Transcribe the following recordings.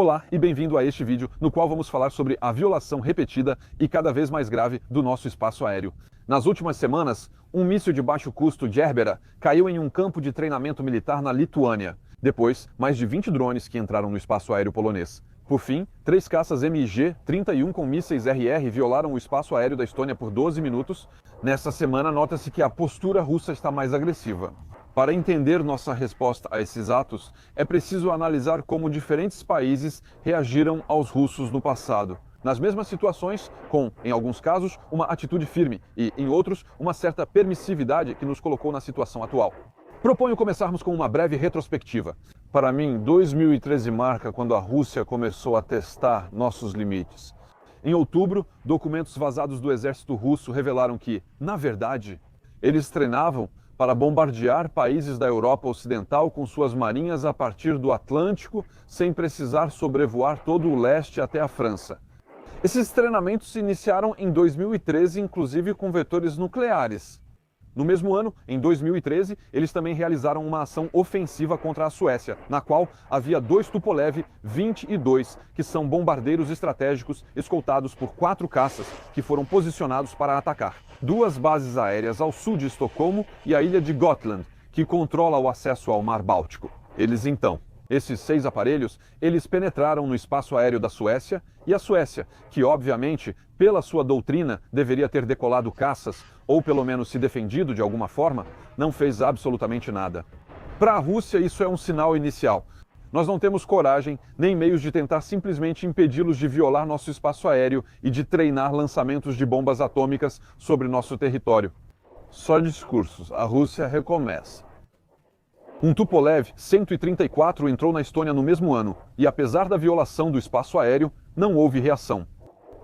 Olá e bem-vindo a este vídeo no qual vamos falar sobre a violação repetida e cada vez mais grave do nosso espaço aéreo. Nas últimas semanas, um míssil de baixo custo Gerbera caiu em um campo de treinamento militar na Lituânia. Depois, mais de 20 drones que entraram no espaço aéreo polonês. Por fim, 3 caças MiG-31 com mísseis RR violaram o espaço aéreo da Estônia por 12 minutos. Nessa semana, nota-se que a postura russa está mais agressiva. Para entender nossa resposta a esses atos, é preciso analisar como diferentes países reagiram aos russos no passado. Nas mesmas situações, com, em alguns casos, uma atitude firme e, em outros, uma certa permissividade que nos colocou na situação atual. Proponho começarmos com uma breve retrospectiva. Para mim, 2013 marca quando a Rússia começou a testar nossos limites. Em outubro, documentos vazados do exército russo revelaram que, na verdade, eles treinavam para bombardear países da Europa Ocidental com suas marinhas a partir do Atlântico, sem precisar sobrevoar todo o leste até a França. Esses treinamentos se iniciaram em 2013, inclusive com vetores nucleares. No mesmo ano, em 2013, eles também realizaram uma ação ofensiva contra a Suécia, na qual havia 2 Tupolev 22, que são bombardeiros estratégicos escoltados por 4 caças que foram posicionados para atacar 2 bases aéreas ao sul de Estocolmo e a ilha de Gotland, que controla o acesso ao Mar Báltico. Esses 6 aparelhos, eles penetraram no espaço aéreo da Suécia, e a Suécia, que obviamente, pela sua doutrina, deveria ter decolado caças, ou pelo menos se defendido de alguma forma, não fez absolutamente nada. Para a Rússia, isso é um sinal inicial. Nós não temos coragem nem meios de tentar simplesmente impedi-los de violar nosso espaço aéreo e de treinar lançamentos de bombas atômicas sobre nosso território. Só discursos, a Rússia recomeça. Um Tupolev 134 entrou na Estônia no mesmo ano, e apesar da violação do espaço aéreo, não houve reação.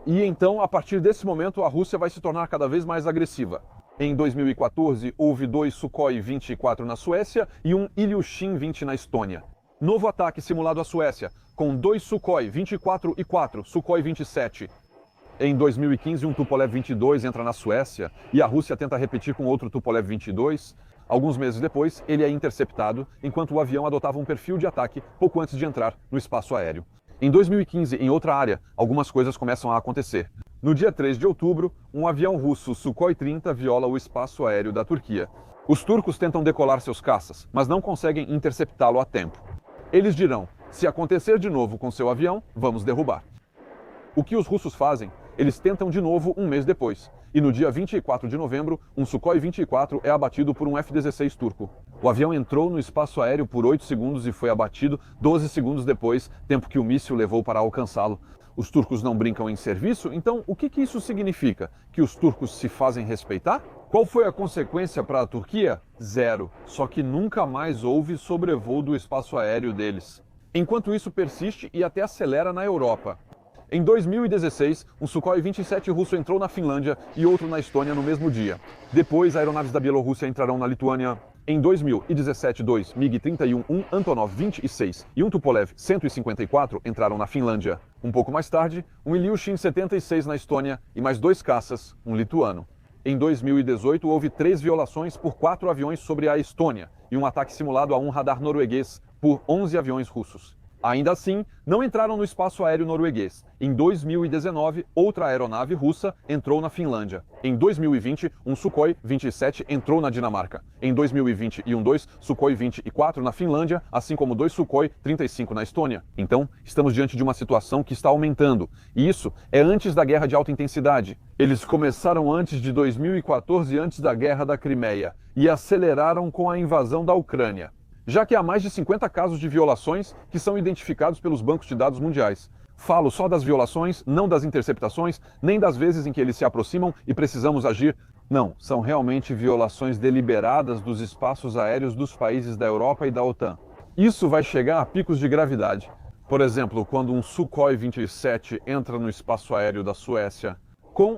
E então, a partir desse momento, a Rússia vai se tornar cada vez mais agressiva. Em 2014, houve 2 Sukhoi 24 na Suécia e um Ilyushin 20 na Estônia. Novo ataque simulado à Suécia, com 2 Sukhoi 24 e 4 Sukhoi 27. Em 2015, um Tupolev 22 entra na Suécia e a Rússia tenta repetir com outro Tupolev 22. Alguns meses depois, ele é interceptado, enquanto o avião adotava um perfil de ataque pouco antes de entrar no espaço aéreo. Em 2015, em outra área, algumas coisas começam a acontecer. No dia 3 de outubro, um avião russo Sukhoi 30 viola o espaço aéreo da Turquia. Os turcos tentam decolar seus caças, mas não conseguem interceptá-lo a tempo. Eles dirão, se acontecer de novo com seu avião, vamos derrubar. O que os russos fazem? Eles tentam de novo um mês depois. E no dia 24 de novembro, um Sukhoi 24 é abatido por um F-16 turco. O avião entrou no espaço aéreo por 8 segundos e foi abatido 12 segundos depois, tempo que o míssil levou para alcançá-lo. Os turcos não brincam em serviço, então o que isso significa? Que os turcos se fazem respeitar? Qual foi a consequência para a Turquia? 0. Só que nunca mais houve sobrevoo do espaço aéreo deles. Enquanto isso persiste e até acelera na Europa. Em 2016, um Sukhoi 27 russo entrou na Finlândia e outro na Estônia no mesmo dia. Depois, aeronaves da Bielorrússia entrarão na Lituânia. Em 2017, 2 MiG-31, um Antonov 26 e um Tupolev 154 entraram na Finlândia. Um pouco mais tarde, um Ilyushin 76 na Estônia e mais 2 caças, um lituano. Em 2018, houve 3 violações por 4 aviões sobre a Estônia e um ataque simulado a um radar norueguês por 11 aviões russos. Ainda assim, não entraram no espaço aéreo norueguês. Em 2019, outra aeronave russa entrou na Finlândia. Em 2020, um Sukhoi 27 entrou na Dinamarca. Em 2021, 2 Sukhoi 24 na Finlândia, assim como 2 Sukhoi 35 na Estônia. Então, estamos diante de uma situação que está aumentando. E isso é antes da guerra de alta intensidade. Eles começaram antes de 2014, antes da guerra da Crimeia, e aceleraram com a invasão da Ucrânia. Já que há mais de 50 casos de violações que são identificados pelos bancos de dados mundiais. Falo só das violações, não das interceptações, nem das vezes em que eles se aproximam e precisamos agir. Não, são realmente violações deliberadas dos espaços aéreos dos países da Europa e da OTAN. Isso vai chegar a picos de gravidade. Por exemplo, quando um Sukhoi 27 entra no espaço aéreo da Suécia.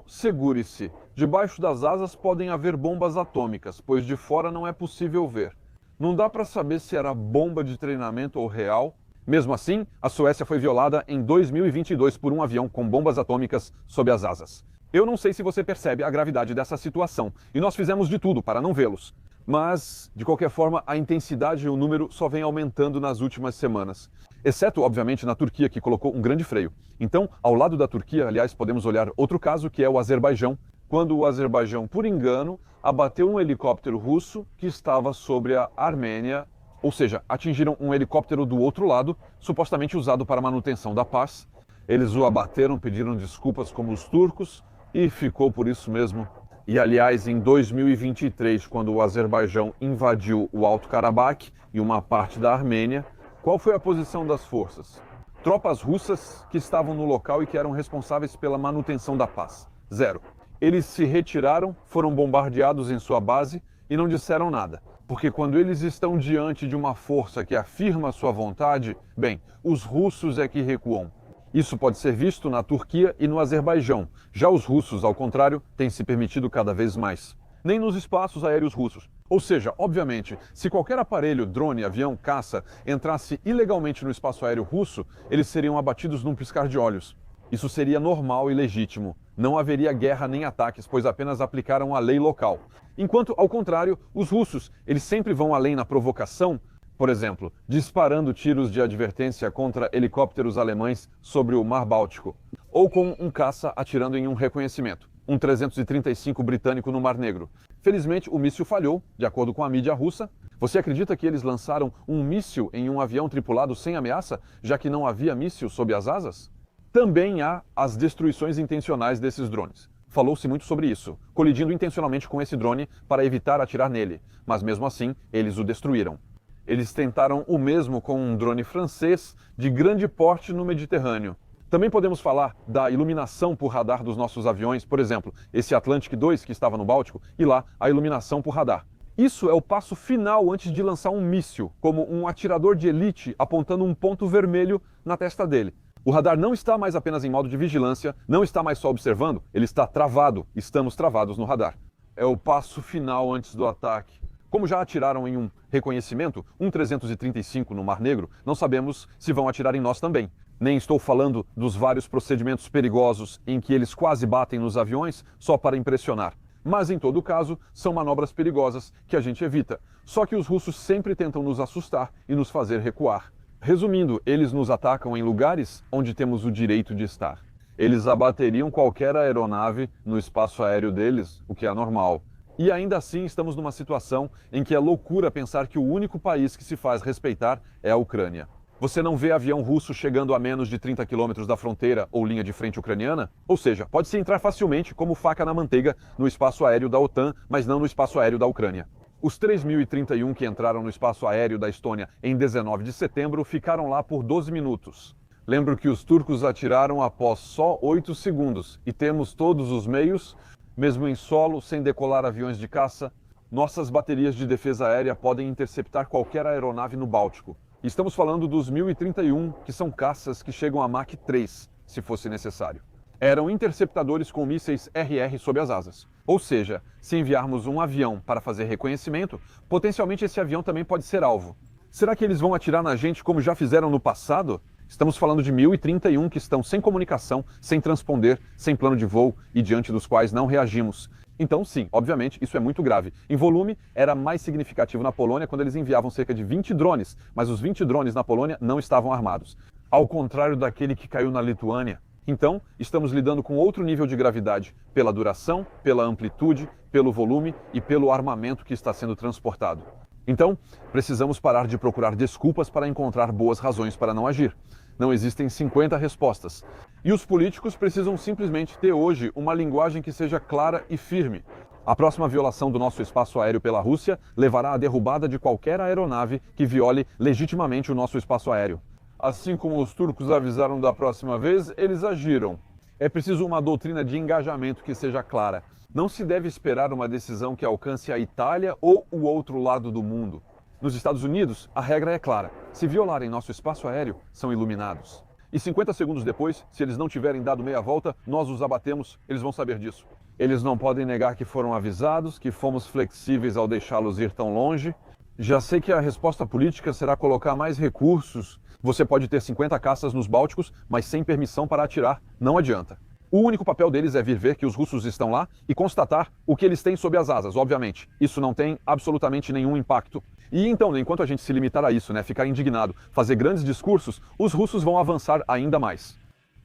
Segure-se, debaixo das asas podem haver bombas atômicas, pois de fora não é possível ver. Não dá para saber se era bomba de treinamento ou real. Mesmo assim, a Suécia foi violada em 2022 por um avião com bombas atômicas sob as asas. Eu não sei se você percebe a gravidade dessa situação, e nós fizemos de tudo para não vê-los. Mas, de qualquer forma, a intensidade e o número só vem aumentando nas últimas semanas. exceto, obviamente, na Turquia, que colocou um grande freio. Então, ao lado da Turquia, aliás, podemos olhar outro caso, que é o Azerbaijão, quando o Azerbaijão, por engano, abateu um helicóptero russo que estava sobre a Armênia, ou seja, atingiram um helicóptero do outro lado, supostamente usado para manutenção da paz. Eles o abateram, pediram desculpas como os turcos e ficou por isso mesmo. E, aliás, em 2023, quando o Azerbaijão invadiu o Alto Karabakh e uma parte da Armênia, qual foi a posição das forças? Tropas russas que estavam no local e que eram responsáveis pela manutenção da paz. Zero. Eles se retiraram, foram bombardeados em sua base e não disseram nada. Porque quando eles estão diante de uma força que afirma sua vontade, bem, os russos é que recuam. Isso pode ser visto na Turquia e no Azerbaijão. Já os russos, ao contrário, têm se permitido cada vez mais. Nem nos espaços aéreos russos. Ou seja, obviamente, se qualquer aparelho, drone, avião, caça, entrasse ilegalmente no espaço aéreo russo, eles seriam abatidos num piscar de olhos. Isso seria normal e legítimo. Não haveria guerra nem ataques, pois apenas aplicaram a lei local. Enquanto, ao contrário, os russos, eles sempre vão além na provocação, por exemplo, disparando tiros de advertência contra helicópteros alemães sobre o Mar Báltico, ou com um caça atirando em um reconhecimento, um 335 britânico no Mar Negro. Felizmente, o míssil falhou, de acordo com a mídia russa. Você acredita que eles lançaram um míssil em um avião tripulado sem ameaça, já que não havia míssil sob as asas? Também há as destruições intencionais desses drones. Falou-se muito sobre isso, colidindo intencionalmente com esse drone para evitar atirar nele, mas mesmo assim, eles o destruíram. Eles tentaram o mesmo com um drone francês de grande porte no Mediterrâneo. Também podemos falar da iluminação por radar dos nossos aviões, por exemplo, esse Atlantic 2 que estava no Báltico, e lá a iluminação por radar. Isso é o passo final antes de lançar um míssil, como um atirador de elite apontando um ponto vermelho na testa dele. O radar não está mais apenas em modo de vigilância, não está mais só observando, ele está travado, estamos travados no radar. É o passo final antes do ataque. Como já atiraram em um reconhecimento, um 335 no Mar Negro, não sabemos se vão atirar em nós também. Nem estou falando dos vários procedimentos perigosos em que eles quase batem nos aviões só para impressionar. Mas, em todo caso, são manobras perigosas que a gente evita. Só que os russos sempre tentam nos assustar e nos fazer recuar. Resumindo, eles nos atacam em lugares onde temos o direito de estar. Eles abateriam qualquer aeronave no espaço aéreo deles, o que é normal. E ainda assim estamos numa situação em que é loucura pensar que o único país que se faz respeitar é a Ucrânia. Você não vê avião russo chegando a menos de 30 quilômetros da fronteira ou linha de frente ucraniana? Ou seja, pode-se entrar facilmente como faca na manteiga no espaço aéreo da OTAN, mas não no espaço aéreo da Ucrânia. Os 3.031 que entraram no espaço aéreo da Estônia em 19 de setembro ficaram lá por 12 minutos. Lembro que os turcos atiraram após só 8 segundos e temos todos os meios, mesmo em solo, sem decolar aviões de caça. Nossas baterias de defesa aérea podem interceptar qualquer aeronave no Báltico. Estamos falando dos 1031, que são caças que chegam a Mach 3, se fosse necessário. Eram interceptadores com mísseis RR sob as asas. Ou seja, se enviarmos um avião para fazer reconhecimento, potencialmente esse avião também pode ser alvo. Será que eles vão atirar na gente como já fizeram no passado? Estamos falando de 1031 que estão sem comunicação, sem transponder, sem plano de voo e diante dos quais não reagimos. Então, sim, obviamente, isso é muito grave. Em volume, era mais significativo na Polônia quando eles enviavam cerca de 20 drones, mas os 20 drones na Polônia não estavam armados. Ao contrário daquele que caiu na Lituânia. Então, estamos lidando com outro nível de gravidade, pela duração, pela amplitude, pelo volume e pelo armamento que está sendo transportado. Então, precisamos parar de procurar desculpas para encontrar boas razões para não agir. Não existem 50 respostas. E os políticos precisam simplesmente ter hoje uma linguagem que seja clara e firme. A próxima violação do nosso espaço aéreo pela Rússia levará à derrubada de qualquer aeronave que viole legitimamente o nosso espaço aéreo. Assim como os turcos avisaram da próxima vez, eles agiram. É preciso uma doutrina de engajamento que seja clara. Não se deve esperar uma decisão que alcance a Itália ou o outro lado do mundo. Nos Estados Unidos, a regra é clara. Se violarem nosso espaço aéreo, são iluminados. E 50 segundos depois, se eles não tiverem dado meia volta, nós os abatemos, eles vão saber disso. Eles não podem negar que foram avisados, que fomos flexíveis ao deixá-los ir tão longe. Já sei que a resposta política será colocar mais recursos. Você pode ter 50 caças nos Bálticos, mas sem permissão para atirar. Não adianta. O único papel deles é vir ver que os russos estão lá e constatar o que eles têm sob as asas, obviamente. Isso não tem absolutamente nenhum impacto. E então, enquanto a gente se limitar a isso, ficar indignado, fazer grandes discursos, os russos vão avançar ainda mais.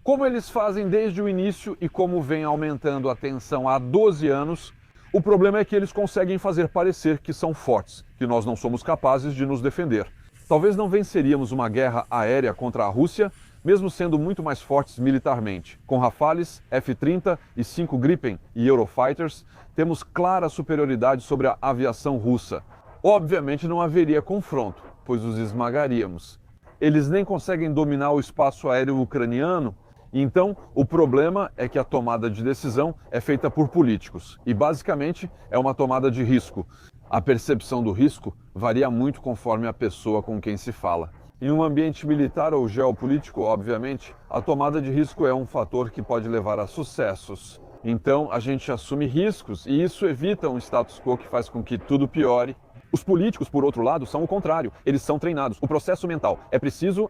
Como eles fazem desde o início e como vem aumentando a tensão há 12 anos, o problema é que eles conseguem fazer parecer que são fortes, que nós não somos capazes de nos defender. Talvez não venceríamos uma guerra aérea contra a Rússia, mesmo sendo muito mais fortes militarmente. Com Rafales, F-30 e 5 Gripen e Eurofighters, temos clara superioridade sobre a aviação russa. Obviamente não haveria confronto, pois os esmagaríamos. Eles nem conseguem dominar o espaço aéreo ucraniano, então o problema é que a tomada de decisão é feita por políticos e basicamente é uma tomada de risco. A percepção do risco varia muito conforme a pessoa com quem se fala. Em um ambiente militar ou geopolítico, obviamente, a tomada de risco é um fator que pode levar a sucessos. Então a gente assume riscos e isso evita um status quo que faz com que tudo piore. Os políticos, por outro lado, são o contrário. Eles são treinados. O processo mental é preciso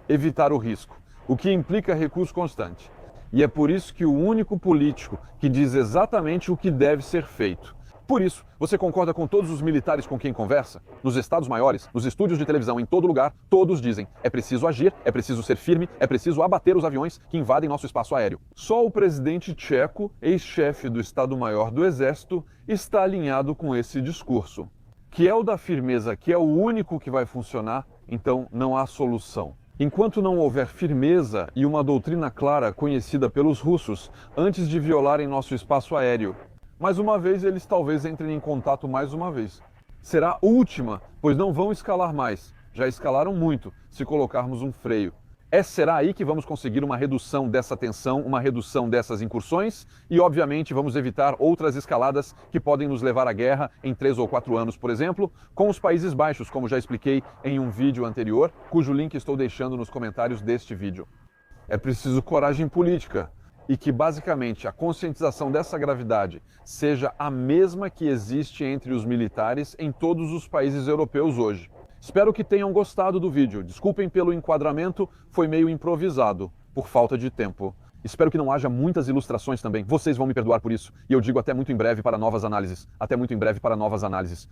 evitar o risco, o que implica recurso constante. E é por isso que o único político que diz exatamente o que deve ser feito. Por isso, você concorda com todos os militares com quem conversa? Nos estados maiores, nos estúdios de televisão, em todo lugar, todos dizem: é preciso agir, é preciso ser firme, é preciso abater os aviões que invadem nosso espaço aéreo. Só o presidente tcheco, ex-chefe do Estado-Maior do Exército, está alinhado com esse discurso, que é o da firmeza, que é o único que vai funcionar, então não há solução. Enquanto não houver firmeza e uma doutrina clara conhecida pelos russos antes de violarem nosso espaço aéreo, mais uma vez eles talvez entrem em contato mais uma vez. Será última, pois não vão escalar mais. Já escalaram muito, se colocarmos um freio. Será aí que vamos conseguir uma redução dessa tensão, uma redução dessas incursões e, obviamente, vamos evitar outras escaladas que podem nos levar à guerra em 3 ou 4 anos, por exemplo, com os Países Baixos, como já expliquei em um vídeo anterior, cujo link estou deixando nos comentários deste vídeo. É preciso coragem política e que, basicamente, a conscientização dessa gravidade seja a mesma que existe entre os militares em todos os países europeus hoje. Espero que tenham gostado do vídeo. Desculpem pelo enquadramento, foi meio improvisado, por falta de tempo. Espero que não haja muitas ilustrações também. Vocês vão me perdoar por isso. E eu digo até muito em breve para novas análises. Até muito em breve para novas análises.